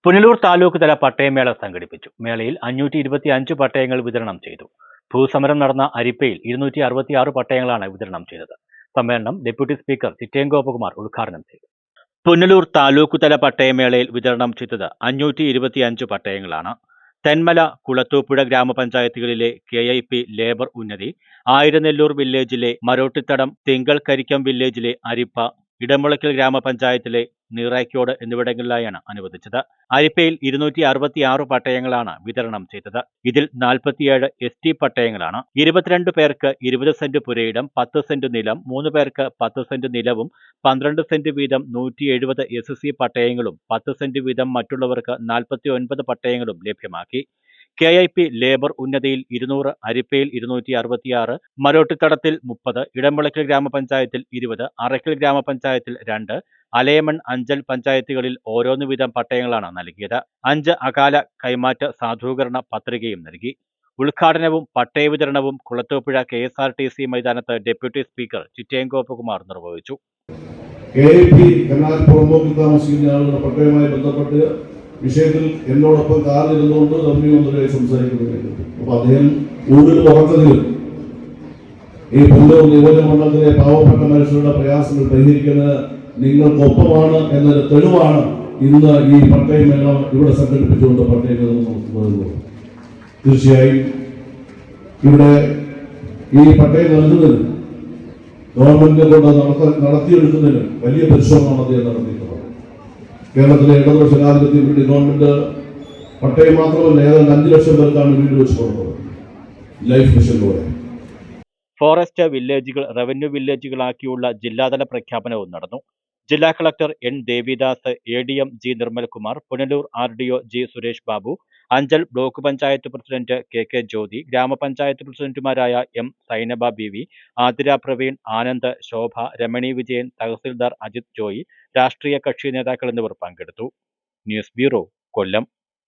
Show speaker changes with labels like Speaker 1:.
Speaker 1: പുനലൂർ താലൂക്ക് തല പട്ടയമേള സംഘടിപ്പിച്ചു. മേളയിൽ 525 പട്ടയങ്ങൾ വിതരണം ചെയ്തു. ഭൂസമരം നടന്ന അരിപ്പയിൽ 266 പട്ടയങ്ങളാണ് വിതരണം ചെയ്തത്. സമ്മേളനം ഡെപ്യൂട്ടി സ്പീക്കർ ചിറ്റയം ഗോപകുമാർ ഉദ്ഘാടനം ചെയ്തു. പുനലൂർ താലൂക്ക് തല പട്ടയമേളയിൽ വിതരണം ചെയ്തത് 525 പട്ടയങ്ങളാണ്. തെന്മല, കുളത്തൂപ്പുഴ ഗ്രാമപഞ്ചായത്തുകളിലെ KIP ലേബർ ഉന്നതി, ആയിരനെല്ലൂർ വില്ലേജിലെ മരോട്ടിത്തടം, തിങ്കൾക്കരിക്കം വില്ലേജിലെ അരിപ്പ, ഇടമുളയ്ക്കൽ ഗ്രാമപഞ്ചായത്തിലെ നീറായ്ക്കോട് എന്നിവിടങ്ങളിലായാണ് അനുവദിച്ചത്. അരിപ്പയിൽ 266 പട്ടയങ്ങളാണ് വിതരണം ചെയ്തത്. ഇതിൽ 47 ST പട്ടയങ്ങളാണ്. 22 പേർക്ക് 20 സെന്റ് പുരയിടം, 10 സെന്റ് നിലം, 3 പേർക്ക് 10 സെന്റ് നിലവും 12 സെന്റ് വീതം 170 SC പട്ടയങ്ങളും 10 സെന്റ് വീതം മറ്റുള്ളവർക്ക് 49 പട്ടയങ്ങളും ലഭ്യമാക്കി. KIP ലേബർ ഉന്നതിയിൽ 200, അരിപ്പയിൽ 266, മരോട്ടിത്തടത്തിൽ 30, ഇടമുളയ്ക്കൽ ഗ്രാമപഞ്ചായത്തിൽ 20, അറയ്ക്കൽ ഗ്രാമപഞ്ചായത്തിൽ 2, അലയമൺ, അഞ്ചൽ പഞ്ചായത്തുകളിൽ ഓരോന്ന് വീതം പട്ടയങ്ങളാണ് നൽകിയത്. 5 അകാല കൈമാറ്റ സാധൂകരണ പത്രികയും നൽകി. ഉദ്ഘാടനവും പട്ടയ വിതരണവും കുളത്തൂപ്പുഴ KSRTC മൈതാനത്ത് ഡെപ്യൂട്ടി സ്പീക്കർ ചിറ്റയം ഗോപകുമാർ നിർവഹിച്ചു.
Speaker 2: KIP പട്ടയവുമായി ബന്ധപ്പെട്ട് വിഷയത്തിൽ എന്നോടൊപ്പം കാറിലിരുന്നുകൊണ്ട് റവന്യൂ മന്ത്രിയായി സംസാരിക്കുകയായിരുന്നു. അപ്പൊ അദ്ദേഹം ഊരിൽ ഉറക്കത്തിലും ഈ പുനലൂർ നിയോജകമണ്ഡലത്തിലെ പാവപ്പെട്ട മനുഷ്യരുടെ പ്രയാസങ്ങൾ പരിഹരിക്കുന്നത് നിങ്ങൾക്കൊപ്പമാണ് എന്നൊരു തെളിവാണ് ഇന്ന് ഈ പട്ടയമേള ഇവിടെ സംഘടിപ്പിച്ചുകൊണ്ട് പട്ടയമേള നടത്തുന്നത്. തീർച്ചയായും ഇവിടെ ഈ പട്ടയം നൽകുന്നതിന് ഗവൺമെന്റിനെ കൊണ്ട് നടത്തിയെടുക്കുന്നതിന് വലിയ പരിശ്രമമാണ് അദ്ദേഹം നടത്തിയിട്ടുള്ളത്. കേരളത്തിലെ ഇടതുപക്ഷ ജനാധിപത്യം വേണ്ടി ഗവൺമെന്റ് പട്ടയം മാത്രമല്ല ഏതാണ്ട് 5 ലക്ഷം പേർക്കാണ് വീട് വെച്ച് കൊടുത്തത് ലൈഫ് മിഷനിലൂടെ.
Speaker 1: ഫോറസ്റ്റ് വില്ലേജുകൾ റവന്യൂ വില്ലേജുകളാക്കിയുള്ള ജില്ലാതല പ്രഖ്യാപനവും നടന്നു. ജില്ലാ collector N Devidas, ADM G Nirmalkumar, Punalur RDO G Suresh Babu, Anchal block panchayat president KK Jyothi, ഗ്രാമപഞ്ചായത്ത് പ്രസിഡന്റുമാരായ M സൈനബ BV, ആതിര പ്രവീൺ, ആനന്ദ്, ശോഭ, രമണി വിജയൻ, തഹസിൽദാർ അജിത് ജോയി, രാഷ്ട്രീയ കക്ഷി നേതാക്കൾ എന്നിവർ പങ്കെടുത്തു. ന്യൂസ് ബ്യൂറോ, കൊല്ലം.